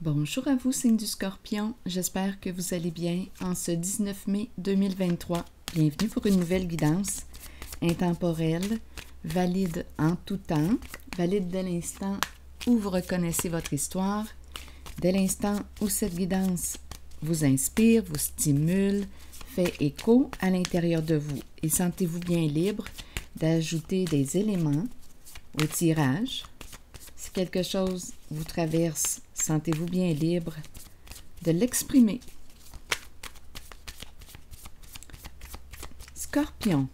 Bonjour à vous, signe du Scorpion. J'espère que vous allez bien en ce 19 mai 2023. Bienvenue pour une nouvelle guidance intemporelle, valide en tout temps, valide dès l'instant où vous reconnaissez votre histoire, dès l'instant où cette guidance vous inspire, vous stimule, fait écho à l'intérieur de vous. Et sentez-vous bien libre d'ajouter des éléments au tirage. Si quelque chose vous traverse, sentez-vous bien libre de l'exprimer. Scorpion,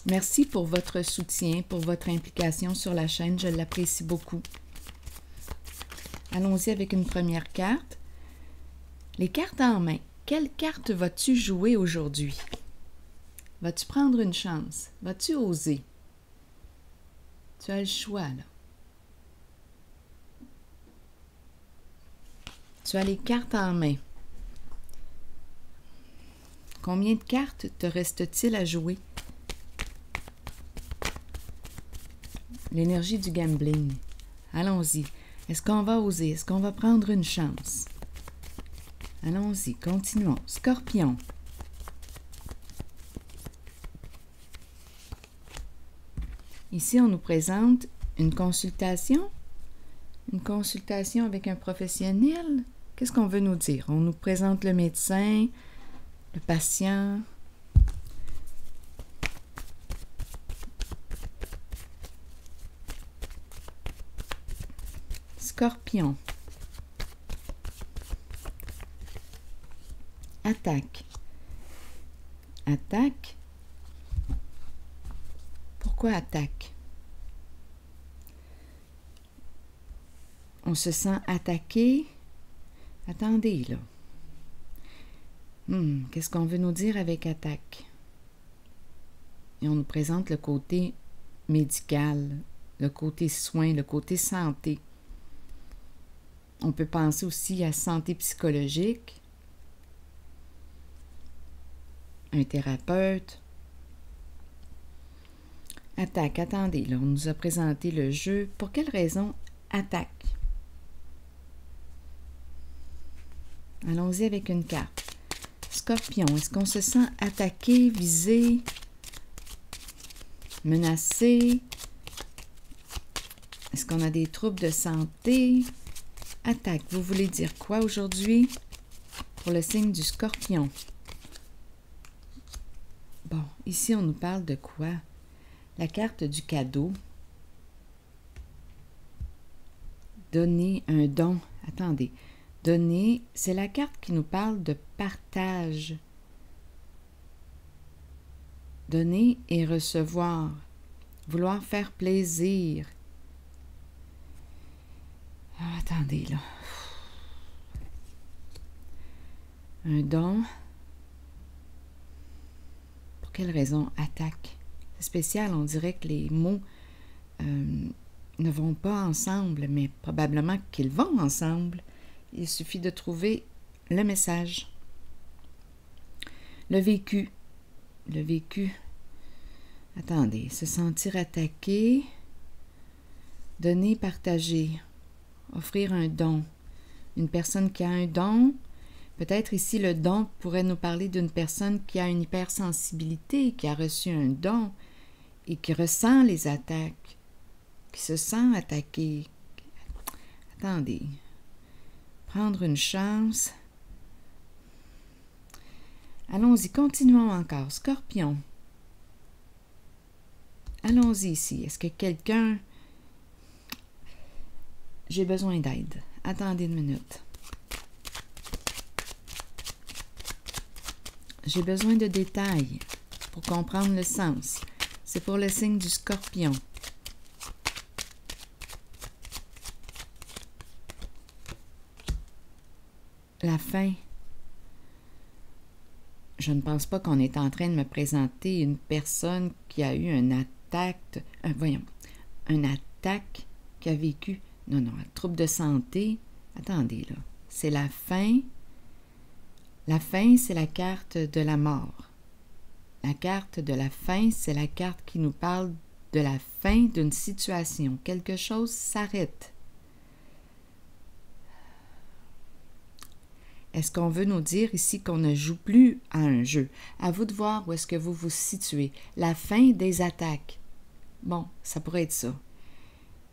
merci pour votre soutien, pour votre implication sur la chaîne, je l'apprécie beaucoup. Allons-y avec une première carte. Les cartes en main. Quelle carte vas-tu jouer aujourd'hui? Vas-tu prendre une chance? Vas-tu oser? Tu as le choix, là. Tu as les cartes en main. Combien de cartes te reste-t-il à jouer? L'énergie du gambling. Allons-y. Est-ce qu'on va oser? Est-ce qu'on va prendre une chance? Allons-y, continuons. Scorpion. Ici, on nous présente une consultation avec un professionnel. Qu'est-ce qu'on veut nous dire? On nous présente le médecin, le patient. Scorpion. Attaque. Attaque. Pourquoi attaque? On se sent attaqué. Attendez, là. Qu'est-ce qu'on veut nous dire avec attaque? Et on nous présente le côté médical, le côté soin, le côté santé. On peut penser aussi à santé psychologique, un thérapeute. Attaque, attendez, là, on nous a présenté le jeu. Pour quelle raison attaque? Allons-y avec une carte. Scorpion, est-ce qu'on se sent attaqué, visé, menacé? Est-ce qu'on a des troubles de santé? Attaque, vous voulez dire quoi aujourd'hui pour le signe du Scorpion? Bon, ici on nous parle de quoi? La carte du cadeau. Donner un don. Attendez. Donner, c'est la carte qui nous parle de partage. Donner et recevoir. Vouloir faire plaisir. Ah, attendez, là. Un don. Pour quelle raison? Attaque. C'est spécial, on dirait que les mots ne vont pas ensemble, mais probablement qu'ils vont ensemble. Il suffit de trouver le message. Le vécu. Le vécu. Attendez, se sentir attaqué. Donner, partager. Offrir un don. Une personne qui a un don. Peut-être ici, le don pourrait nous parler d'une personne qui a une hypersensibilité, qui a reçu un don et qui ressent les attaques, qui se sent attaqué. Attendez. Prendre une chance. Allons-y, continuons encore. Scorpion. Allons-y ici. Est-ce que quelqu'un... J'ai besoin d'aide. Attendez une minute. J'ai besoin de détails pour comprendre le sens. C'est pour le signe du Scorpion. La fin. Je ne pense pas qu'on est en train de me présenter une personne qui a eu une attaque, une attaque qui a vécu, un trouble de santé. Attendez, là. C'est la fin. La fin, c'est la carte de la mort. La carte de la fin, c'est la carte qui nous parle de la fin d'une situation. Quelque chose s'arrête. Est-ce qu'on veut nous dire ici qu'on ne joue plus à un jeu? À vous de voir où est-ce que vous vous situez. La fin des attaques. Bon, ça pourrait être ça.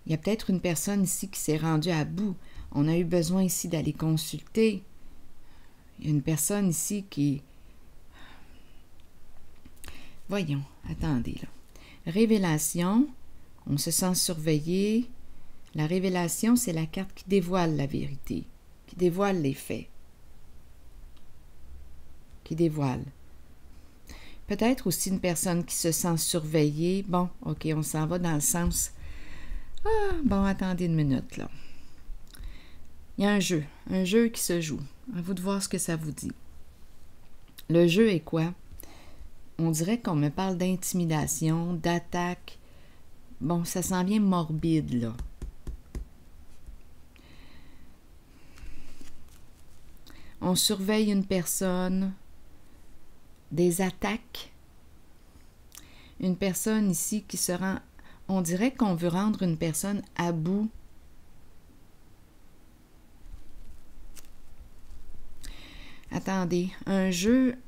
Il y a peut-être une personne ici qui s'est rendue à bout. On a eu besoin ici d'aller consulter. Il y a une personne ici qui... Voyons, attendez là. Révélation, on se sent surveillé. La révélation, c'est la carte qui dévoile la vérité, qui dévoile les faits, qui dévoile. Peut-être aussi une personne qui se sent surveillée. Bon, OK, on s'en va dans le sens... Ah, bon, attendez une minute, là. Il y a un jeu qui se joue. À vous de voir ce que ça vous dit. Le jeu est quoi? On dirait qu'on me parle d'intimidation, d'attaque. Bon, ça s'en vient morbide, là. On surveille une personne, des attaques. Une personne ici qui se rend... On dirait qu'on veut rendre une personne à bout. Attendez, un jeu,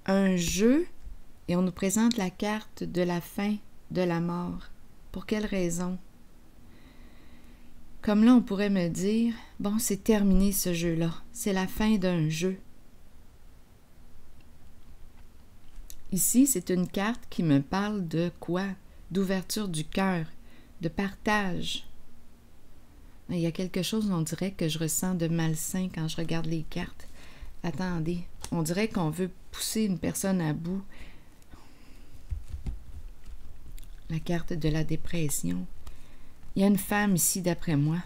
et on nous présente la carte de la fin de la mort. Pour quelle raison? Comme là, on pourrait me dire, bon, c'est terminé ce jeu-là. C'est la fin d'un jeu. Ici, c'est une carte qui me parle de quoi? D'ouverture du cœur, de partage. Il y a quelque chose, on dirait, que je ressens de malsain quand je regarde les cartes. Attendez, on dirait qu'on veut pousser une personne à bout. La carte de la dépression. Il y a une femme ici, d'après moi.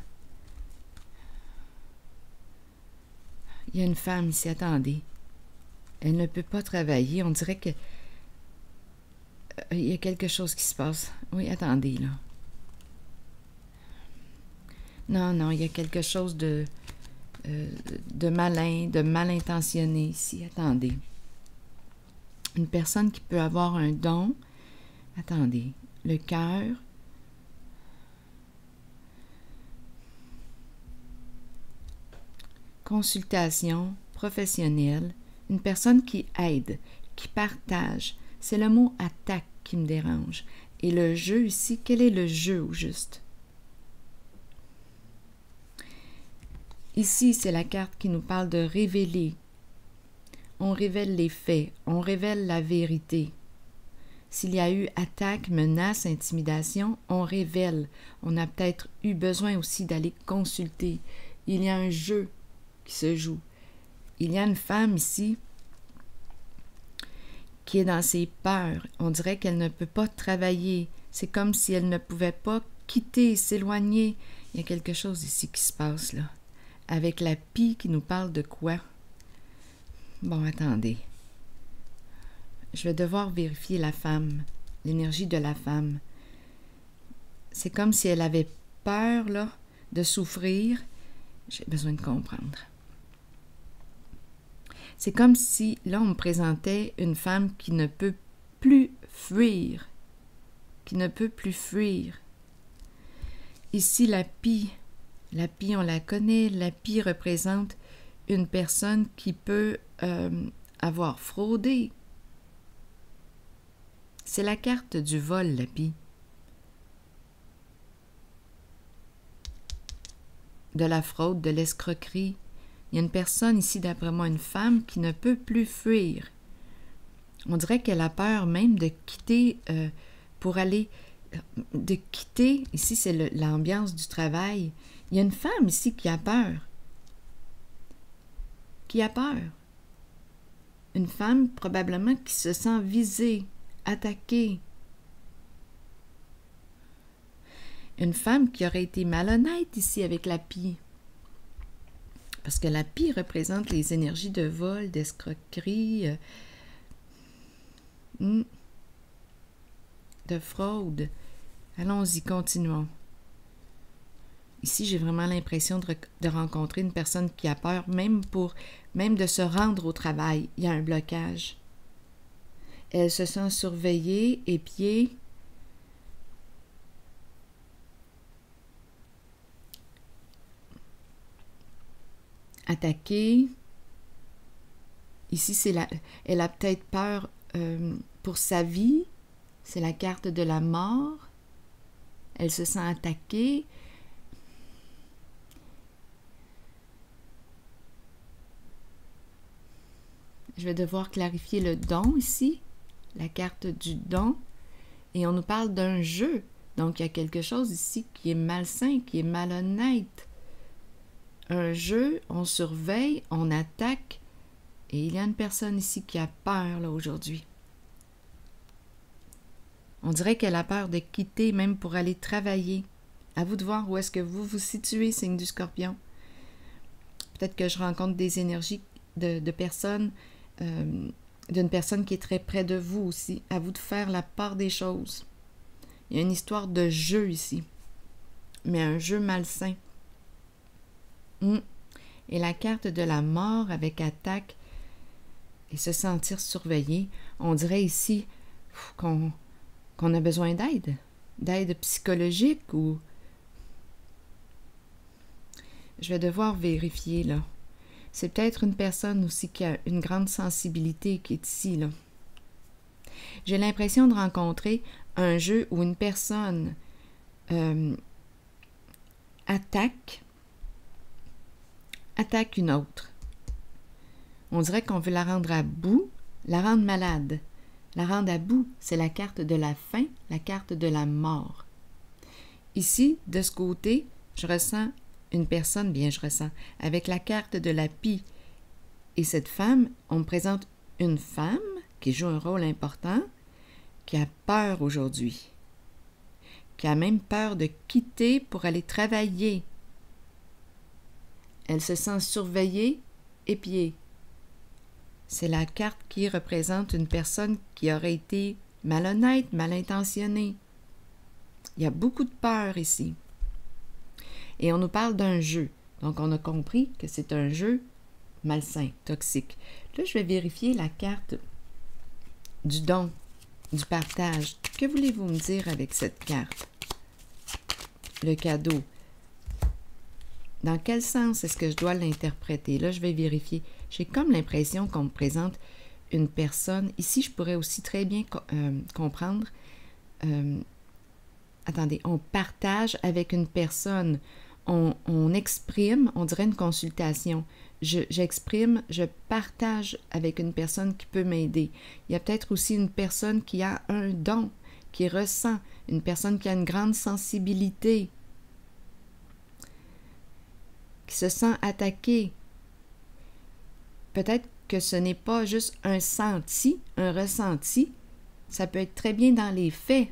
Il y a une femme ici, attendez. Elle ne peut pas travailler. On dirait que... il y a quelque chose qui se passe. Oui, attendez, là. Non, il y a quelque chose de malin, de mal intentionné ici. Attendez. Une personne qui peut avoir un don. Attendez. Le cœur. Consultation professionnelle. Une personne qui aide, qui partage. C'est le mot attaque qui me dérange. Et le jeu ici, quel est le jeu au juste? Ici, c'est la carte qui nous parle de révéler. On révèle les faits, on révèle la vérité. S'il y a eu attaque, menace, intimidation, on révèle. On a peut-être eu besoin aussi d'aller consulter. Il y a un jeu qui se joue. Il y a une femme ici qui est dans ses peurs. On dirait qu'elle ne peut pas travailler. C'est comme si elle ne pouvait pas quitter, s'éloigner. Il y a quelque chose ici qui se passe là. Avec la pie qui nous parle de quoi? Bon, attendez. Je vais devoir vérifier la femme, l'énergie de la femme. C'est comme si elle avait peur, là, de souffrir. J'ai besoin de comprendre. C'est comme si, là, on me présentait une femme qui ne peut plus fuir. Qui ne peut plus fuir. Ici, la pie, on la connaît. La pie représente une personne qui peut avoir fraudé. C'est la carte du vol, la pie. De la fraude, de l'escroquerie. Il y a une personne ici, d'après moi, une femme qui ne peut plus fuir. On dirait qu'elle a peur même de quitter pour aller... de quitter, ici c'est l'ambiance du travail. Il y a une femme ici qui a peur. Qui a peur. Une femme probablement qui se sent visée, attaquée. Une femme qui aurait été malhonnête ici avec la pie. Parce que la pie représente les énergies de vol, d'escroquerie, de fraude. Allons-y, continuons. Ici, j'ai vraiment l'impression de rencontrer une personne qui a peur, même de se rendre au travail. Il y a un blocage. Elle se sent surveillée, épiée. Attaquée. Ici, elle a peut-être peur pour sa vie. C'est la carte de la mort. Elle se sent attaquée. Je vais devoir clarifier le don ici, la carte du don. Et on nous parle d'un jeu. Donc, il y a quelque chose ici qui est malsain, qui est malhonnête. Un jeu, on surveille, on attaque. Et il y a une personne ici qui a peur, là, aujourd'hui. On dirait qu'elle a peur de quitter, même pour aller travailler. À vous de voir où est-ce que vous vous situez, signe du Scorpion. Peut-être que je rencontre des énergies de personnes, d'une personne qui est très près de vous aussi. À vous de faire la part des choses. Il y a une histoire de jeu ici, mais un jeu malsain. Et la carte de la mort avec attaque et se sentir surveillé, on dirait ici qu'on a besoin d'aide psychologique ou... Je vais devoir vérifier, là. C'est peut-être une personne aussi qui a une grande sensibilité qui est ici, là. J'ai l'impression de rencontrer un jeu où une personne attaque une autre. On dirait qu'on veut la rendre à bout, la rendre malade. La rendre à bout, c'est la carte de la fin, la carte de la mort. Ici, de ce côté, je ressens une personne, avec la carte de la pie. Et cette femme, on me présente une femme qui joue un rôle important, qui a peur aujourd'hui, qui a même peur de quitter pour aller travailler. Elle se sent surveillée, épiée. C'est la carte qui représente une personne qui aurait été malhonnête, mal intentionnée. Il y a beaucoup de peur ici. Et on nous parle d'un jeu. Donc, on a compris que c'est un jeu malsain, toxique. Là, je vais vérifier la carte du don, du partage. Que voulez-vous me dire avec cette carte? Le cadeau. Dans quel sens est-ce que je dois l'interpréter? Là, je vais vérifier. J'ai comme l'impression qu'on me présente une personne. Ici, je pourrais aussi très bien comprendre. Attendez, on partage avec une personne. On exprime, on dirait une consultation. J'exprime, je partage avec une personne qui peut m'aider. Il y a peut-être aussi une personne qui a un don, qui ressent, une personne qui a une grande sensibilité, qui se sent attaquée. Peut-être que ce n'est pas juste un senti, un ressenti, ça peut être très bien dans les faits.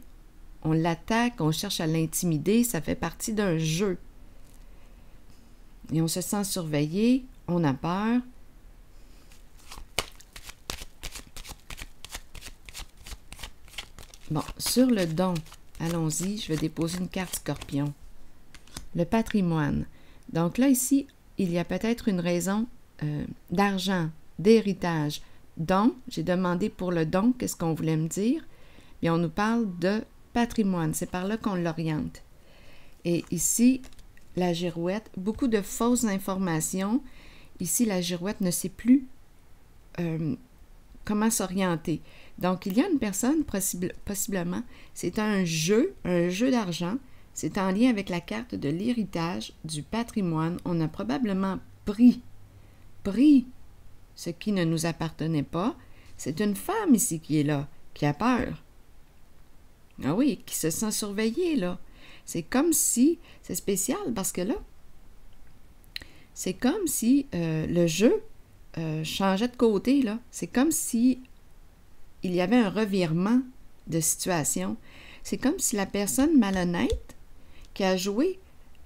On l'attaque, on cherche à l'intimider, ça fait partie d'un jeu. Et on se sent surveillé, on a peur. Bon, sur le don, allons-y, je vais déposer une carte Scorpion. Le patrimoine. Donc là, ici, il y a peut-être une raison d'argent, d'héritage. Don, j'ai demandé pour le don, qu'est-ce qu'on voulait me dire? Bien, on nous parle de patrimoine, c'est par là qu'on l'oriente. Et ici, la girouette, beaucoup de fausses informations. Ici, la girouette ne sait plus comment s'orienter. Donc, il y a une personne, possiblement, c'est un jeu d'argent. C'est en lien avec la carte de l'héritage, du patrimoine. On a probablement pris ce qui ne nous appartenait pas. C'est une femme ici qui est là, qui a peur. Ah oui, qui se sent surveillée, là. C'est comme si, c'est spécial parce que là, c'est comme si le jeu changeait de côté, là. C'est comme si il y avait un revirement de situation. C'est comme si la personne malhonnête qui a joué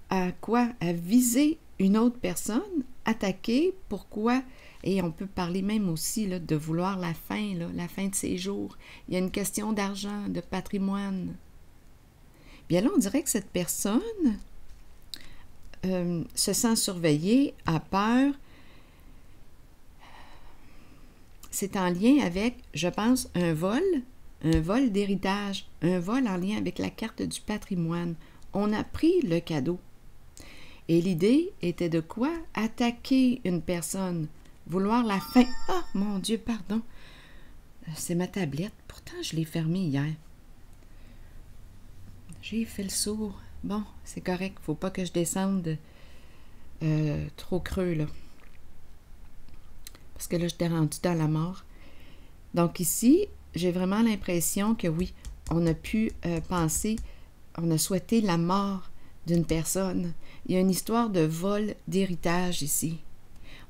à quoi? À viser une autre personne, attaquer, pourquoi? Et on peut parler même aussi là, de vouloir la fin de ses jours. Il y a une question d'argent, de patrimoine. Bien là, on dirait que cette personne se sent surveillée, a peur. C'est en lien avec, je pense, un vol d'héritage, un vol en lien avec la carte du patrimoine. On a pris le cadeau. Et l'idée était de quoi? Attaquer une personne. Vouloir la fin. Oh, mon Dieu, pardon. C'est ma tablette. Pourtant, je l'ai fermée hier. J'ai fait le sourd. Bon, c'est correct. Faut pas que je descende trop creux, là. Parce que là, j'étais rendue dans la mort. Donc ici, j'ai vraiment l'impression que oui, on a pu penser, on a souhaité la mort d'une personne. Il y a une histoire de vol d'héritage ici.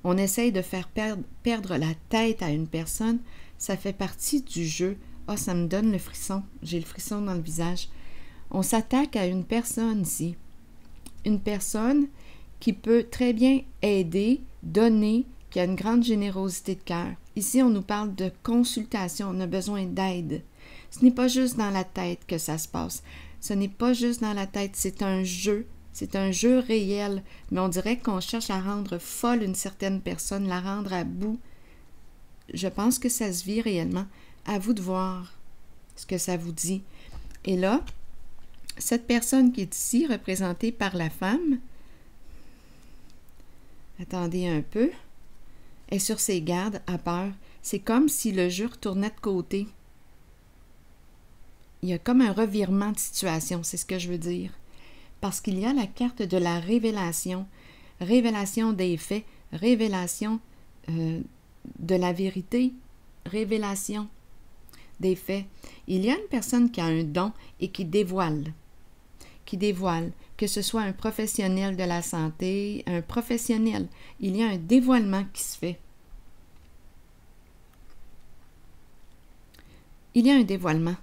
On essaye de faire perdre la tête à une personne. Ça fait partie du jeu. Ah, ça me donne le frisson. J'ai le frisson dans le visage. On s'attaque à une personne ici. Une personne qui peut très bien aider, donner, qui a une grande générosité de cœur. Ici, on nous parle de consultation. On a besoin d'aide. Ce n'est pas juste dans la tête que ça se passe. Ce n'est pas juste dans la tête. C'est un jeu. C'est un jeu réel, mais on dirait qu'on cherche à rendre folle une certaine personne, la rendre à bout. Je pense que ça se vit réellement. À vous de voir ce que ça vous dit. Et là, cette personne qui est ici, représentée par la femme, attendez un peu, est sur ses gardes, a peur. C'est comme si le jeu retournait de côté. Il y a comme un revirement de situation, c'est ce que je veux dire. Parce qu'il y a la carte de la révélation, révélation des faits, révélation de la vérité, révélation des faits. Il y a une personne qui a un don et qui dévoile, que ce soit un professionnel de la santé, un professionnel. Il y a un dévoilement qui se fait. Il y a un dévoilement.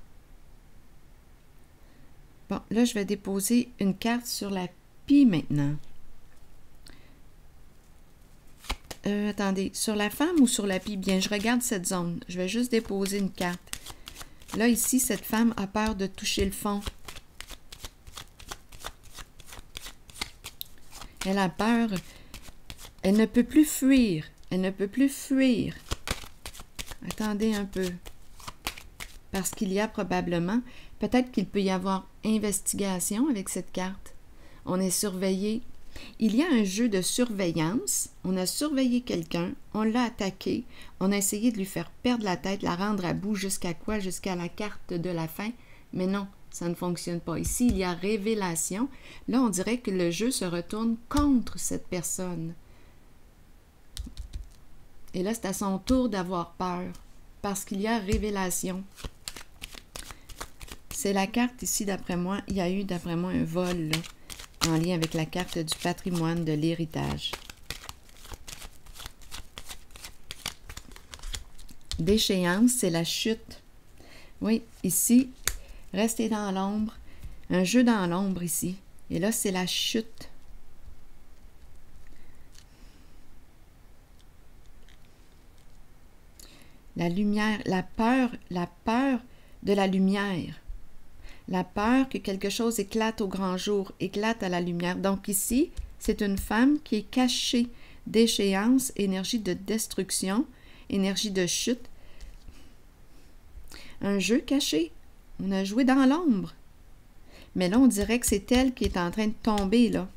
Bon, là, je vais déposer une carte sur la pie maintenant. Attendez, sur la femme ou sur la pie? Bien, je regarde cette zone. Je vais juste déposer une carte. Là, ici, cette femme a peur de toucher le fond. Elle a peur. Elle ne peut plus fuir. Elle ne peut plus fuir. Attendez un peu. Parce qu'il y a probablement, peut-être qu'il peut y avoir investigation avec cette carte. On est surveillé. Il y a un jeu de surveillance. On a surveillé quelqu'un, on l'a attaqué, on a essayé de lui faire perdre la tête, la rendre à bout jusqu'à quoi? Jusqu'à la carte de la fin. Mais non, ça ne fonctionne pas. Ici, il y a révélation. Là, on dirait que le jeu se retourne contre cette personne. Et là, c'est à son tour d'avoir peur. Parce qu'il y a révélation. C'est la carte ici, d'après moi. Il y a eu, d'après moi, un vol, là, en lien avec la carte du patrimoine, de l'héritage. Déchéance, c'est la chute. Oui, ici, rester dans l'ombre. Un jeu dans l'ombre ici. Et là, c'est la chute. La lumière, la peur de la lumière. La peur que quelque chose éclate au grand jour, éclate à la lumière. Donc ici, c'est une femme qui est cachée. Déchéance, énergie de destruction, énergie de chute. Un jeu caché. On a joué dans l'ombre. Mais là, on dirait que c'est elle qui est en train de tomber, là.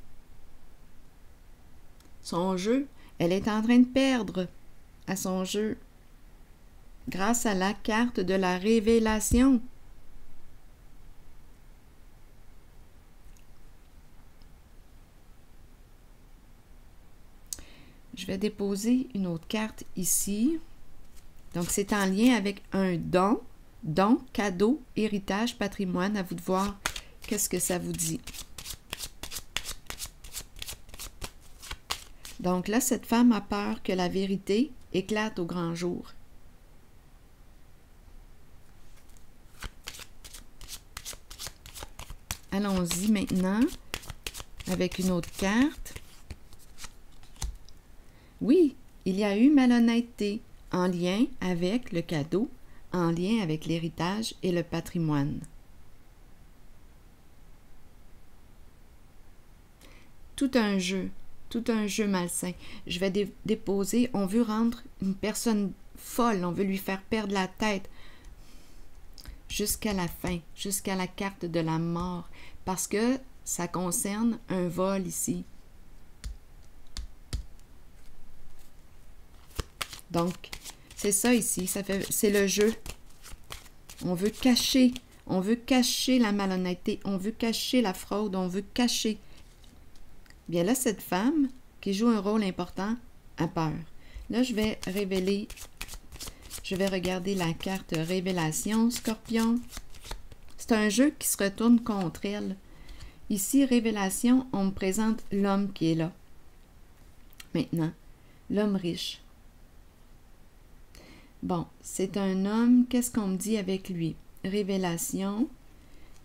Son jeu, elle est en train de perdre à son jeu. Grâce à la carte de la révélation. Je vais déposer une autre carte ici. Donc, c'est en lien avec un don, cadeau, héritage, patrimoine. À vous de voir qu'est-ce que ça vous dit. Donc là, cette femme a peur que la vérité éclate au grand jour. Allons-y maintenant avec une autre carte. Oui, il y a eu malhonnêteté en lien avec le cadeau, en lien avec l'héritage et le patrimoine. Tout un jeu malsain. Je vais déposer, on veut rendre une personne folle, on veut lui faire perdre la tête jusqu'à la fin, jusqu'à la carte de la mort, parce que ça concerne un vol ici. Donc, c'est ça ici, c'est le jeu. On veut cacher la malhonnêteté, on veut cacher la fraude, on veut cacher. Bien là, cette femme qui joue un rôle important a peur. Là, je vais regarder la carte Révélation, Scorpion. C'est un jeu qui se retourne contre elle. Ici, Révélation, on me présente l'homme qui est là. Maintenant, l'homme riche. Bon, c'est un homme, qu'est-ce qu'on me dit avec lui? Révélation,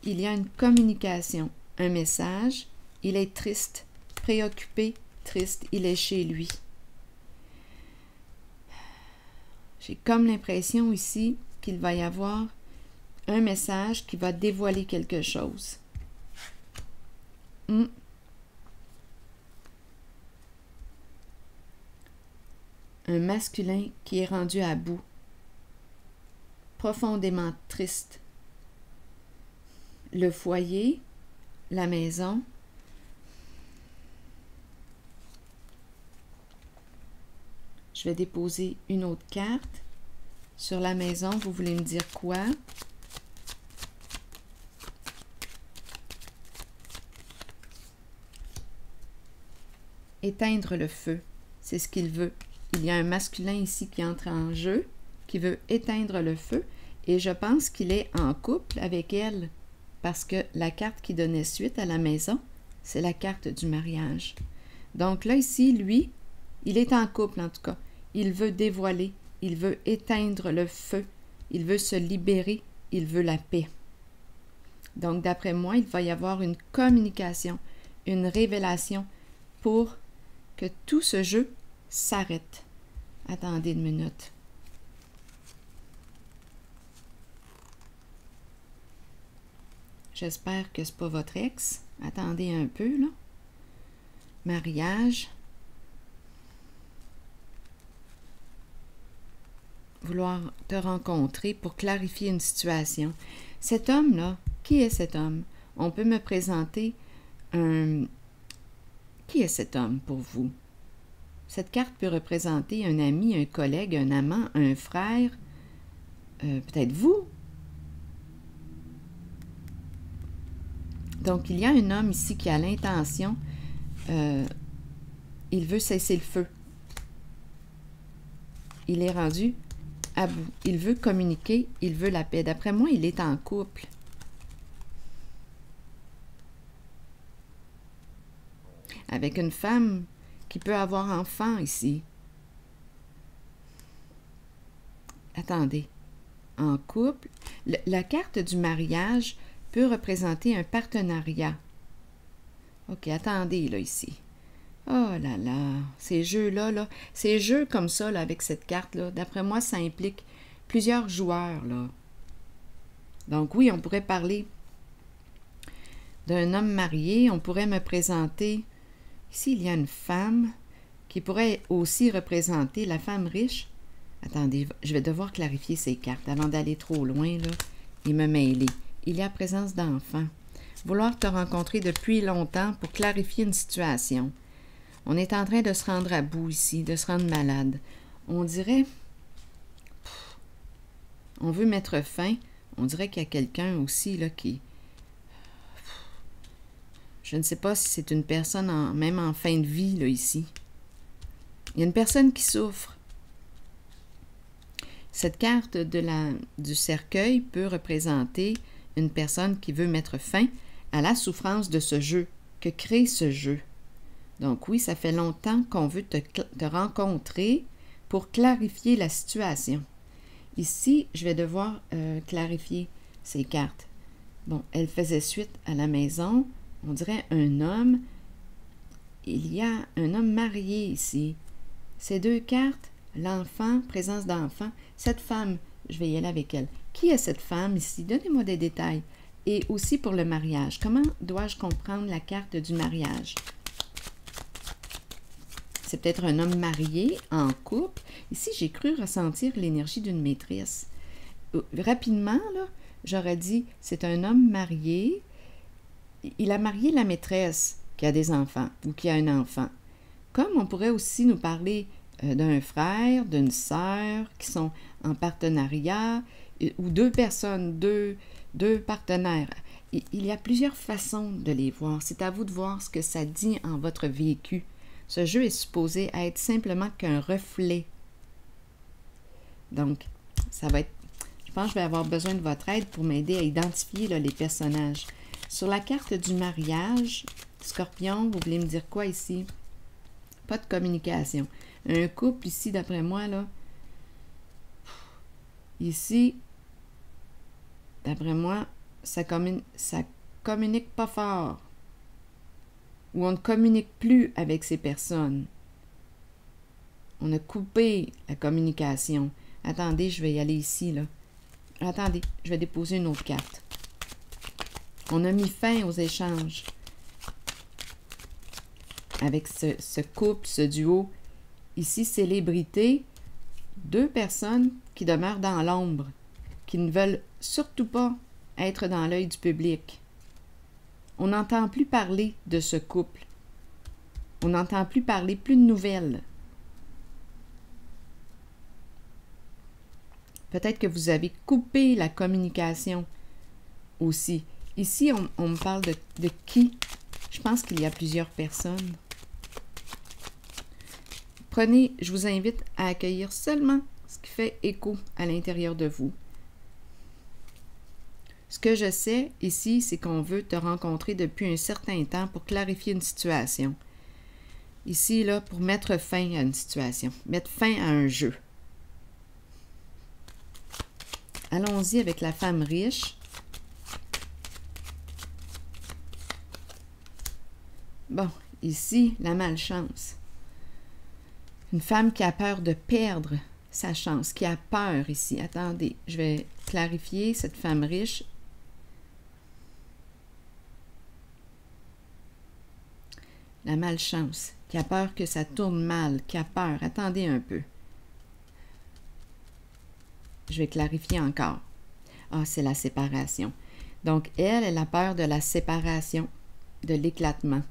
il y a une communication, un message, il est triste, préoccupé, triste, il est chez lui. J'ai comme l'impression ici qu'il va y avoir un message qui va dévoiler quelque chose. Un masculin qui est rendu à bout, profondément triste. Le foyer, la maison. Je vais déposer une autre carte. Sur la maison, vous voulez me dire quoi? Éteindre le feu, c'est ce qu'il veut. Il y a un masculin ici qui entre en jeu, qui veut éteindre le feu, et je pense qu'il est en couple avec elle, parce que la carte qui donnait suite à la maison, c'est la carte du mariage. Donc là, ici, lui, il est en couple en tout cas. Il veut dévoiler, il veut éteindre le feu, il veut se libérer, il veut la paix. Donc, d'après moi, il va y avoir une communication, une révélation pour que tout ce jeu s'arrête. Attendez une minute. J'espère que ce n'est pas votre ex. Attendez un peu, là. Mariage. Vouloir te rencontrer pour clarifier une situation. Cet homme-là, qui est cet homme? On peut me présenter un... Qui est cet homme pour vous? Cette carte peut représenter un ami, un collègue, un amant, un frère, peut-être vous. Donc, il y a un homme ici qui a l'intention, il veut cesser le feu. Il est rendu à bout. Il veut communiquer, il veut la paix. D'après moi, il est en couple. Avec une femme qui peut avoir enfant ici. Attendez. En couple, la carte du mariage peut représenter un partenariat. OK, attendez, là, ici. Oh là là, ces jeux-là, là, ces jeux comme ça, là, avec cette carte-là, d'après moi, ça implique plusieurs joueurs, là. Donc oui, on pourrait parler d'un homme marié, on pourrait me présenter... Ici, il y a une femme qui pourrait aussi représenter la femme riche. Attendez, je vais devoir clarifier ces cartes avant d'aller trop loin, là, et me mêler. Il y a présence d'enfants. Vouloir te rencontrer depuis longtemps pour clarifier une situation. On est en train de se rendre à bout ici, de se rendre malade. On dirait... On veut mettre fin. On dirait qu'il y a quelqu'un aussi là qui... Je ne sais pas si c'est une personne même en fin de vie, là, ici. Il y a une personne qui souffre. Cette carte du cercueil peut représenter une personne qui veut mettre fin à la souffrance de ce jeu, que crée ce jeu. Donc oui, ça fait longtemps qu'on veut te rencontrer pour clarifier la situation. Ici, je vais devoir clarifier ces cartes. Bon, elle faisait suite à la maison. On dirait un homme. Il y a un homme marié ici. Ces deux cartes, l'enfant, présence d'enfant. Cette femme, je vais y aller avec elle. Qui est cette femme ici? Donnez-moi des détails. Et aussi pour le mariage. Comment dois-je comprendre la carte du mariage? C'est peut-être un homme marié, en couple. Ici, j'ai cru ressentir l'énergie d'une maîtresse. Rapidement, là, j'aurais dit, c'est un homme marié. Il a marié la maîtresse qui a des enfants ou qui a un enfant. Comme on pourrait aussi nous parler d'un frère, d'une sœur qui sont en partenariat, ou deux personnes, deux partenaires. Il y a plusieurs façons de les voir. C'est à vous de voir ce que ça dit en votre vécu. Ce jeu est supposé être simplement qu'un reflet. Donc, ça va être... Je pense que je vais avoir besoin de votre aide pour m'aider à identifier là, les personnages. Sur la carte du mariage, Scorpion, vous voulez me dire quoi ici? Pas de communication. Un couple ici, d'après moi, là. Ici, d'après moi, ça communique pas fort. Ou on ne communique plus avec ces personnes. On a coupé la communication. Attendez, je vais y aller ici, là. Attendez, je vais déposer une autre carte. On a mis fin aux échanges. Avec ce couple, ce duo. Ici, célébrité. Deux personnes qui demeurent dans l'ombre. Qui ne veulent surtout pas être dans l'œil du public. On n'entend plus parler de ce couple. On n'entend plus parler, plus de nouvelles. Peut-être que vous avez coupé la communication aussi. Ici, on me parle de qui? Je pense qu'il y a plusieurs personnes. Prenez, je vous invite à accueillir seulement ce qui fait écho à l'intérieur de vous. Ce que je sais ici, c'est qu'on veut te rencontrer depuis un certain temps pour clarifier une situation. Ici, là, pour mettre fin à une situation, mettre fin à un jeu. Allons-y avec la femme riche. Bon, ici, la malchance. Une femme qui a peur de perdre sa chance, qui a peur ici. Attendez, je vais clarifier cette femme riche. La malchance, qui a peur que ça tourne mal, qui a peur. Attendez un peu. Je vais clarifier encore. Ah, c'est la séparation. Donc, elle a peur de la séparation, de l'éclatement,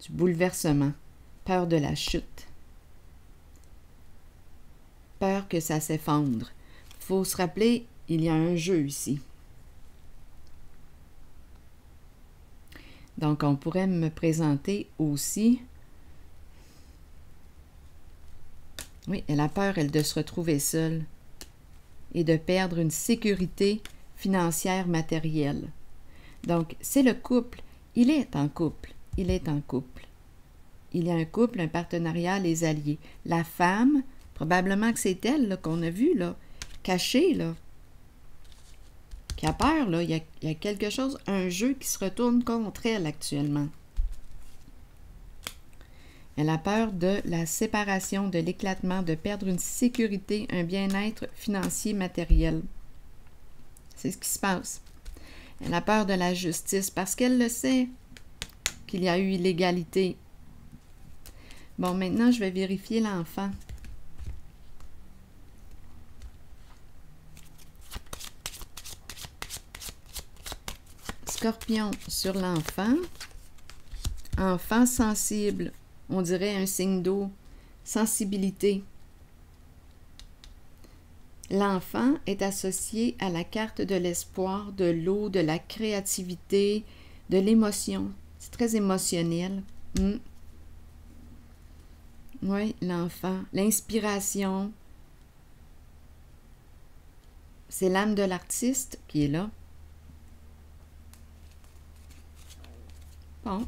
du bouleversement, peur de la chute, peur que ça s'effondre. Il faut se rappeler, il y a un jeu ici. Donc, on pourrait me présenter aussi. Oui, elle a peur, elle, de se retrouver seule et de perdre une sécurité financière matérielle. Donc, c'est le couple. Il est en couple. Il est en couple. Il y a un couple, un partenariat, les alliés. La femme, probablement que c'est elle qu'on a vue, là, cachée, là, qui a peur, là. Il y a quelque chose, un jeu qui se retourne contre elle actuellement. Elle a peur de la séparation, de l'éclatement, de perdre une sécurité, un bien-être financier, matériel. C'est ce qui se passe. Elle a peur de la justice parce qu'elle le sait qu'il y a eu illégalité. Bon, maintenant, je vais vérifier l'enfant. Scorpion sur l'enfant. Enfant sensible. On dirait un signe d'eau. Sensibilité. L'enfant est associé à la carte de l'espoir, de l'eau, de la créativité, de l'émotion. C'est très émotionnel. Oui, l'enfant. L'inspiration. C'est l'âme de l'artiste qui est là. Bon.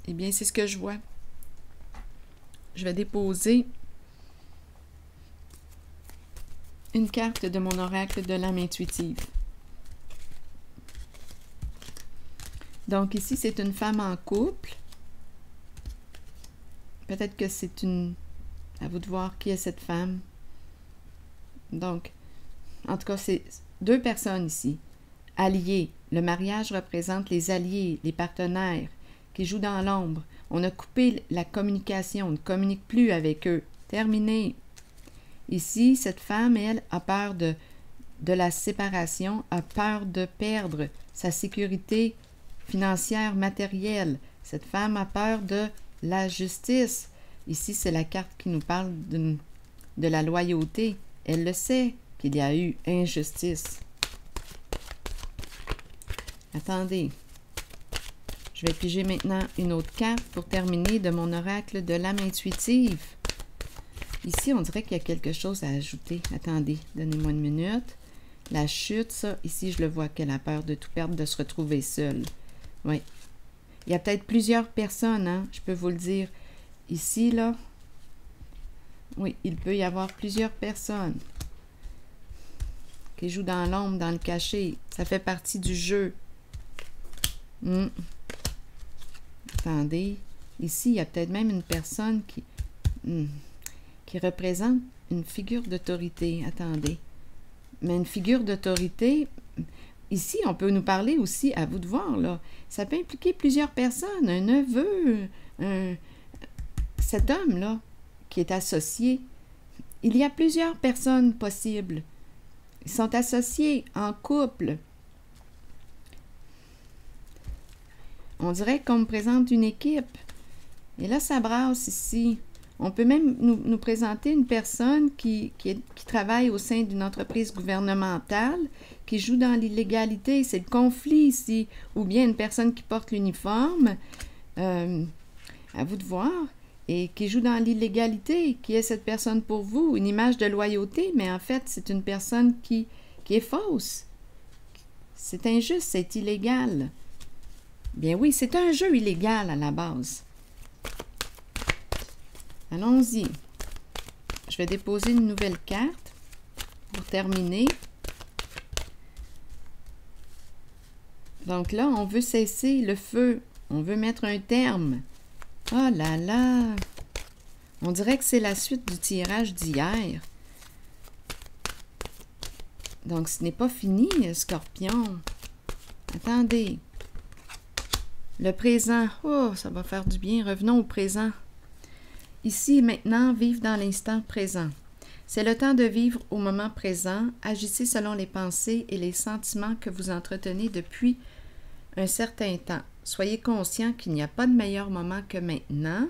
Eh bien, c'est ce que je vois. Je vais déposer une carte de mon oracle de l'âme intuitive. Donc ici, c'est une femme en couple. Peut-être que c'est une... À vous de voir qui est cette femme. Donc, en tout cas, c'est deux personnes ici. Alliés. Le mariage représente les alliés, les partenaires qui jouent dans l'ombre. On a coupé la communication, on ne communique plus avec eux. Terminé. Ici, cette femme, elle, a peur de la séparation, a peur de perdre sa sécurité financière, matérielle. Cette femme a peur de la justice. Ici, c'est la carte qui nous parle de la loyauté. Elle le sait qu'il y a eu injustice. Attendez. Je vais piger maintenant une autre carte pour terminer de mon oracle de l'âme intuitive. Ici, on dirait qu'il y a quelque chose à ajouter. Attendez, donnez-moi une minute. La chute, ça, ici, je le vois qu'elle a peur de tout perdre, de se retrouver seule. Oui. Il y a peut-être plusieurs personnes, hein, je peux vous le dire. Ici, là, oui, il peut y avoir plusieurs personnes qui jouent dans l'ombre, dans le cachet. Ça fait partie du jeu. Attendez. Ici, il y a peut-être même une personne qui représente une figure d'autorité. Attendez. Mais une figure d'autorité, ici, on peut nous parler aussi, à vous de voir, là. Ça peut impliquer plusieurs personnes. Un neveu, cet homme-là, qui est associé. Il y a plusieurs personnes possibles. Ils sont associés en couple. On dirait qu'on me présente une équipe. Et là, ça brasse ici. On peut même nous présenter une personne qui travaille au sein d'une entreprise gouvernementale, qui joue dans l'illégalité. C'est le conflit ici. Ou bien une personne qui porte l'uniforme. À vous de voir. Et qui joue dans l'illégalité. Qui est cette personne pour vous? Une image de loyauté, mais en fait, c'est une personne qui est fausse. C'est injuste, c'est illégal. Bien oui, c'est un jeu illégal à la base. Allons-y. Je vais déposer une nouvelle carte pour terminer. Donc là, on veut cesser le feu. On veut mettre un terme. Oh là là! On dirait que c'est la suite du tirage d'hier. Donc, ce n'est pas fini, Scorpion. Attendez. Le présent. Oh, ça va faire du bien. Revenons au présent. Ici et maintenant, vivre dans l'instant présent. C'est le temps de vivre au moment présent. Agissez selon les pensées et les sentiments que vous entretenez depuis un certain temps. Soyez conscient qu'il n'y a pas de meilleur moment que maintenant.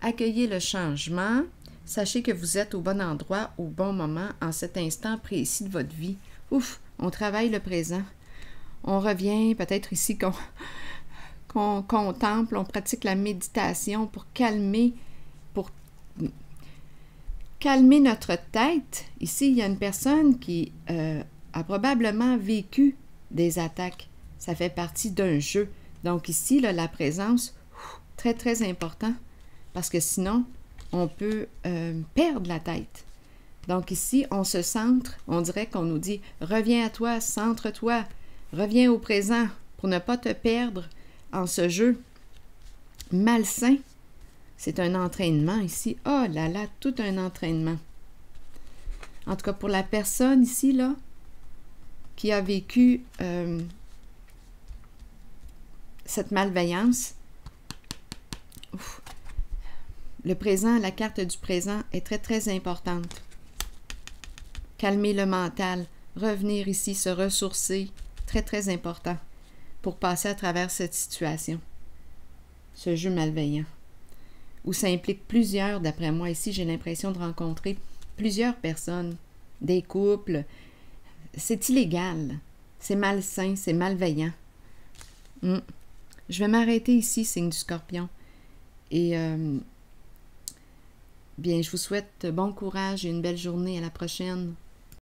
Accueillez le changement. Sachez que vous êtes au bon endroit, au bon moment, en cet instant précis de votre vie. Ouf, on travaille le présent. On revient, peut-être ici qu'on contemple, on pratique la méditation pour calmer notre tête. Ici, il y a une personne qui a probablement vécu des attaques. Ça fait partie d'un jeu. Donc ici, là, la présence, très, très important, parce que sinon, on peut perdre la tête. Donc ici, on se centre, on dirait qu'on nous dit « Reviens à toi, centre-toi, reviens au présent pour ne pas te perdre en ce jeu malsain. » C'est un entraînement ici. Oh là là, tout un entraînement. En tout cas, pour la personne ici, là, qui a vécu cette malveillance, le présent, la carte du présent est très, très importante. Calmer le mental, revenir ici, se ressourcer, très, très important pour passer à travers cette situation, ce jeu malveillant, où ça implique plusieurs, d'après moi. Ici, j'ai l'impression de rencontrer plusieurs personnes, des couples. C'est illégal, c'est malsain, c'est malveillant. Je vais m'arrêter ici, signe du Scorpion. Et bien, je vous souhaite bon courage et une belle journée. À la prochaine.